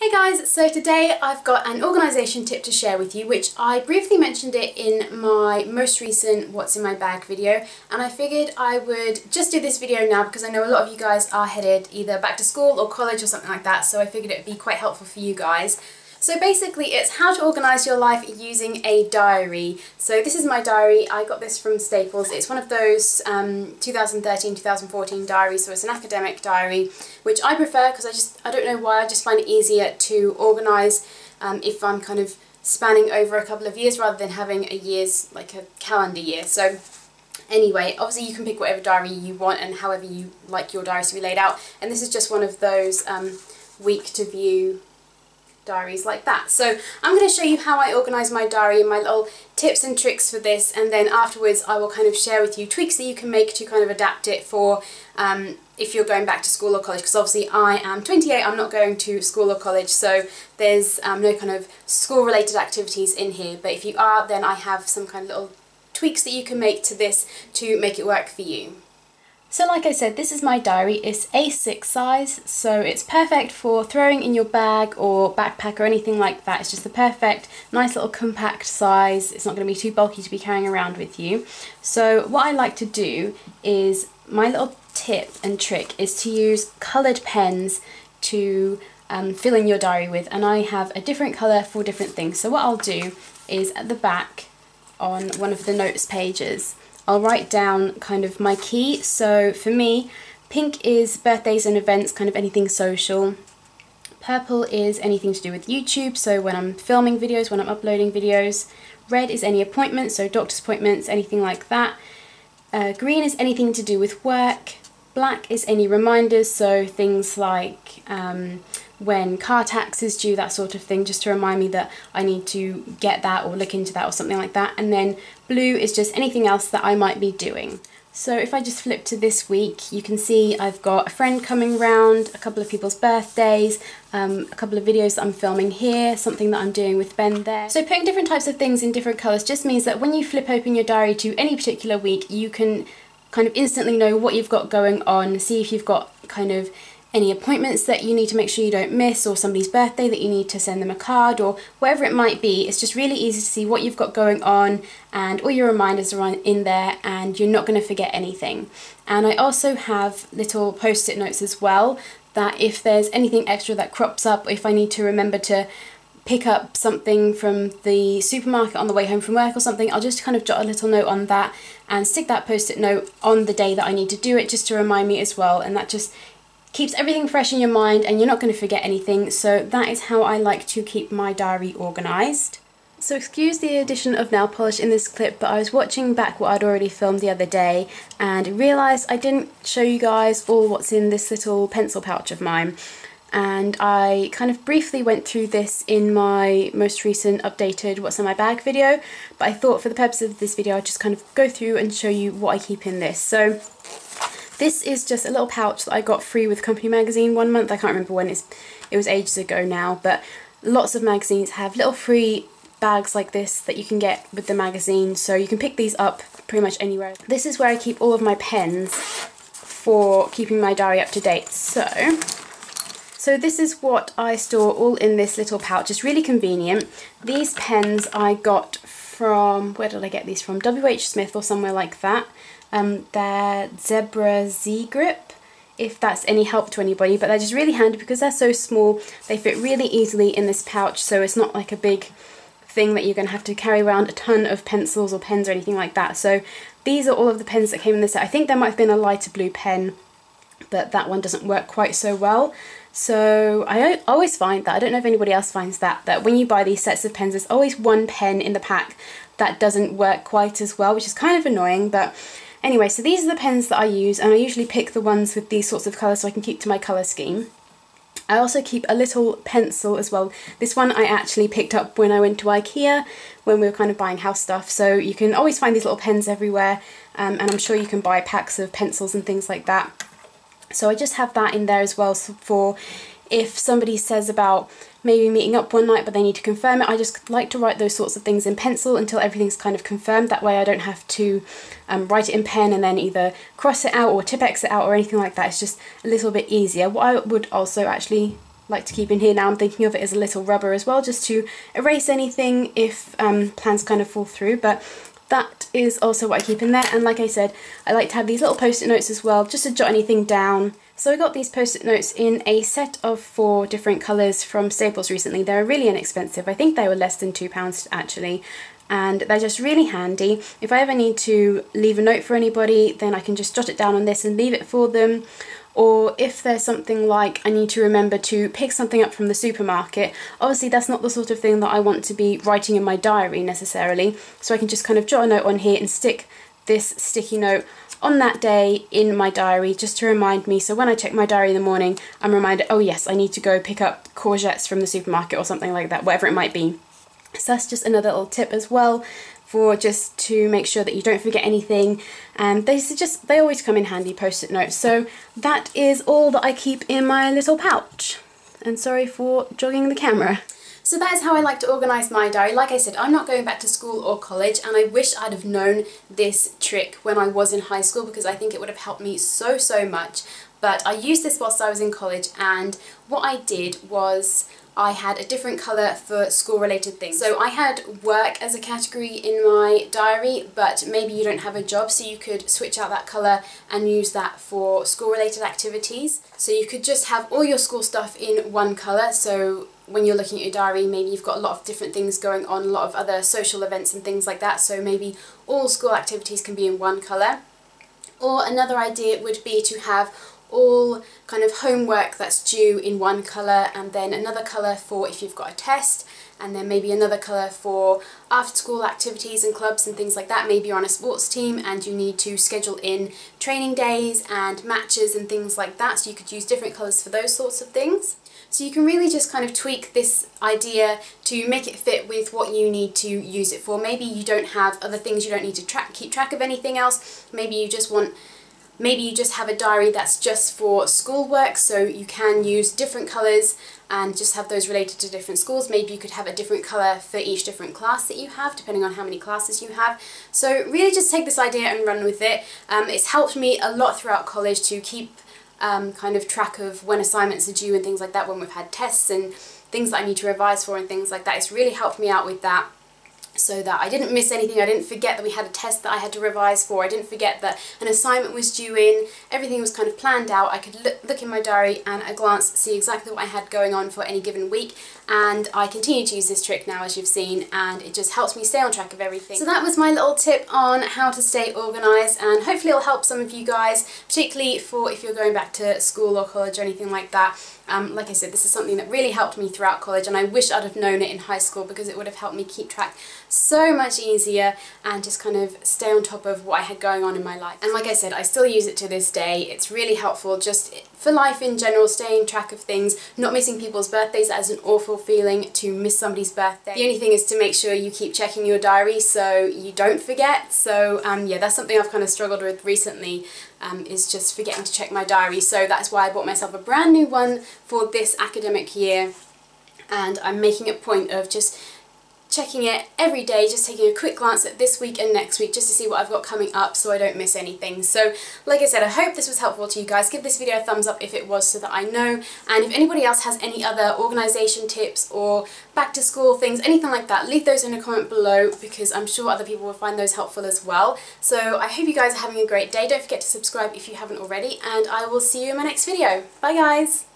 Hey guys, so today I've got an organisation tip to share with you, which I briefly mentioned it in my most recent What's in My Bag video, and I figured I would just do this video now because I know a lot of you guys are headed either back to school or college or something like that, so I figured it would be quite helpful for you guys. So basically it's how to organise your life using a diary. So this is my diary. I got this from Staples. It's one of those 2013-2014 diaries, so it's an academic diary, which I prefer because I don't know why, I just find it easier to organise if I'm kind of spanning over a couple of years rather than having a year's, like a calendar year. So anyway, obviously you can pick whatever diary you want and however you like your diaries to be laid out, and this is just one of those week to view diaries like that. So I'm going to show you how I organise my diary and my little tips and tricks for this, and then afterwards I will kind of share with you tweaks that you can make to kind of adapt it for if you're going back to school or college, because obviously I am 28, I'm not going to school or college, so there's no kind of school related activities in here, but if you are, then I have some kind of little tweaks that you can make to this to make it work for you. So like I said, this is my diary. It's A6 size, so it's perfect for throwing in your bag or backpack or anything like that. It's just the perfect, nice little compact size. It's not going to be too bulky to be carrying around with you. So what I like to do is, my little tip and trick is to use coloured pens to fill in your diary with, and I have a different colour for different things. So what I'll do is at the back on one of the notes pages, I'll write down kind of my key. So for me, pink is birthdays and events, kind of anything social. Purple is anything to do with YouTube, so when I'm filming videos, when I'm uploading videos. Red is any appointments, so doctor's appointments, anything like that. Green is anything to do with work. Black is any reminders, so things like when car tax is due, that sort of thing, just to remind me that I need to get that or look into that or something like that. And then blue is just anything else that I might be doing. So if I just flip to this week, you can see I've got a friend coming round, a couple of people's birthdays, a couple of videos that I'm filming here, something that I'm doing with Ben there. So putting different types of things in different colours just means that when you flip open your diary to any particular week, you can kind of instantly know what you've got going on, see if you've got kind of any appointments that you need to make sure you don't miss, or somebody's birthday that you need to send them a card, or whatever it might be. It's just really easy to see what you've got going on, and all your reminders are in there, and you're not going to forget anything. And I also have little post-it notes as well, that if there's anything extra that crops up, or if I need to remember to pick up something from the supermarket on the way home from work or something, I'll just kind of jot a little note on that and stick that post-it note on the day that I need to do it, just to remind me as well, and that just keeps everything fresh in your mind and you're not going to forget anything. So that is how I like to keep my diary organised. So excuse the addition of nail polish in this clip, but I was watching back what I'd already filmed the other day and realised I didn't show you guys all what's in this little pencil pouch of mine. And I kind of briefly went through this in my most recent updated What's in My Bag video, but I thought for the purpose of this video I'd just kind of go through and show you what I keep in this. So this is just a little pouch that I got free with Company magazine one month. I can't remember when, it was ages ago now, but lots of magazines have little free bags like this that you can get with the magazine, so you can pick these up pretty much anywhere. This is where I keep all of my pens for keeping my diary up to date. So this is what I store all in this little pouch. It's really convenient. These pens I got from, where did I get these from? WH Smith or somewhere like that. They're Zebra Z-Grip, if that's any help to anybody, but they're just really handy because they're so small. They fit really easily in this pouch, so it's not like a big thing that you're going to have to carry around a ton of pencils or pens or anything like that. So these are all of the pens that came in this set. I think there might have been a lighter blue pen, but that one doesn't work quite so well. So I always find that, I don't know if anybody else finds that when you buy these sets of pens, there's always one pen in the pack that doesn't work quite as well, which is kind of annoying. But anyway, so these are the pens that I use, and I usually pick the ones with these sorts of colours so I can keep to my colour scheme. I also keep a little pencil as well. This one I actually picked up when I went to IKEA, when we were kind of buying house stuff, so you can always find these little pens everywhere, and I'm sure you can buy packs of pencils and things like that. So I just have that in there as well, so for if somebody says about maybe meeting up one night but they need to confirm it, I just like to write those sorts of things in pencil until everything's kind of confirmed. That way I don't have to write it in pen and then either cross it out or Tipp-Ex it out or anything like that. It's just a little bit easier. What I would also actually like to keep in here. Now I'm thinking of it as a little rubber as well, just to erase anything if plans kind of fall through, but that is also what I keep in there. And like I said, I like to have these little post-it notes as well, just to jot anything down. So I got these post-it notes in a set of 4 different colours from Staples recently. They're really inexpensive. I think they were less than £2 actually. And they're just really handy. If I ever need to leave a note for anybody, then I can just jot it down on this and leave it for them. Or if there's something like I need to remember to pick something up from the supermarket, obviously that's not the sort of thing that I want to be writing in my diary necessarily, so I can just kind of jot a note on here and stick this sticky note on that day in my diary just to remind me, so when I check my diary in the morning I'm reminded, oh yes, I need to go pick up courgettes from the supermarket or something like that, whatever it might be. So that's just another little tip as well, for just to make sure that you don't forget anything, and they always come in handy, post-it notes. So that is all that I keep in my little pouch, and sorry for jogging the camera. So that is how I like to organise my diary. Like I said, I'm not going back to school or college, and I wish I'd have known this trick when I was in high school, because I think it would have helped me so much. But I used this whilst I was in college, and what I did was I had a different colour for school related things. So I had work as a category in my diary, but maybe you don't have a job, so you could switch out that colour and use that for school related activities. So you could just have all your school stuff in one colour. So when you're looking at your diary, maybe you've got a lot of different things going on, a lot of other social events and things like that, so maybe all school activities can be in one colour. Or another idea would be to have all kind of homework that's due in one colour, and then another colour for if you've got a test, and then maybe another colour for after school activities and clubs and things like that. Maybe you're on a sports team and you need to schedule in training days and matches and things like that, so you could use different colours for those sorts of things. So you can really just kind of tweak this idea to make it fit with what you need to use it for. Maybe you don't have other things, you don't need to keep track of anything else. Maybe you just have a diary that's just for schoolwork, so you can use different colours and just have those related to different schools. Maybe you could have a different colour for each different class that you have, depending on how many classes you have. So really just take this idea and run with it. It's helped me a lot throughout college to keep kind of track of when assignments are due and things like that, when we've had tests and things that I need to revise for and things like that. It's really helped me out with that, so that I didn't miss anything. I didn't forget that we had a test that I had to revise for. I didn't forget that an assignment was due in. Everything was kind of planned out. I could look in my diary and at a glance see exactly what I had going on for any given week, and I continue to use this trick now, as you've seen, and it just helps me stay on track of everything. So that was my little tip on how to stay organised, and hopefully it'll help some of you guys, particularly for if you're going back to school or college or anything like that. Like I said, this is something that really helped me throughout college, and I wish I'd have known it in high school, because it would have helped me keep track so much easier and just kind of stay on top of what I had going on in my life. And like I said, I still use it to this day. It's really helpful just for life in general, staying track of things, not missing people's birthdays. That is an awful feeling, to miss somebody's birthday. The only thing is to make sure you keep checking your diary so you don't forget. So yeah, that's something I've kind of struggled with recently, is just forgetting to check my diary. So that's why I bought myself a brand new one for this academic year, and I'm making a point of just checking it every day, just taking a quick glance at this week and next week just to see what I've got coming up so I don't miss anything. So like I said, I hope this was helpful to you guys. Give this video a thumbs up if it was, so that I know. And if anybody else has any other organisation tips or back to school things, anything like that, leave those in a comment below, because I'm sure other people will find those helpful as well. So I hope you guys are having a great day. Don't forget to subscribe if you haven't already, and I will see you in my next video. Bye guys!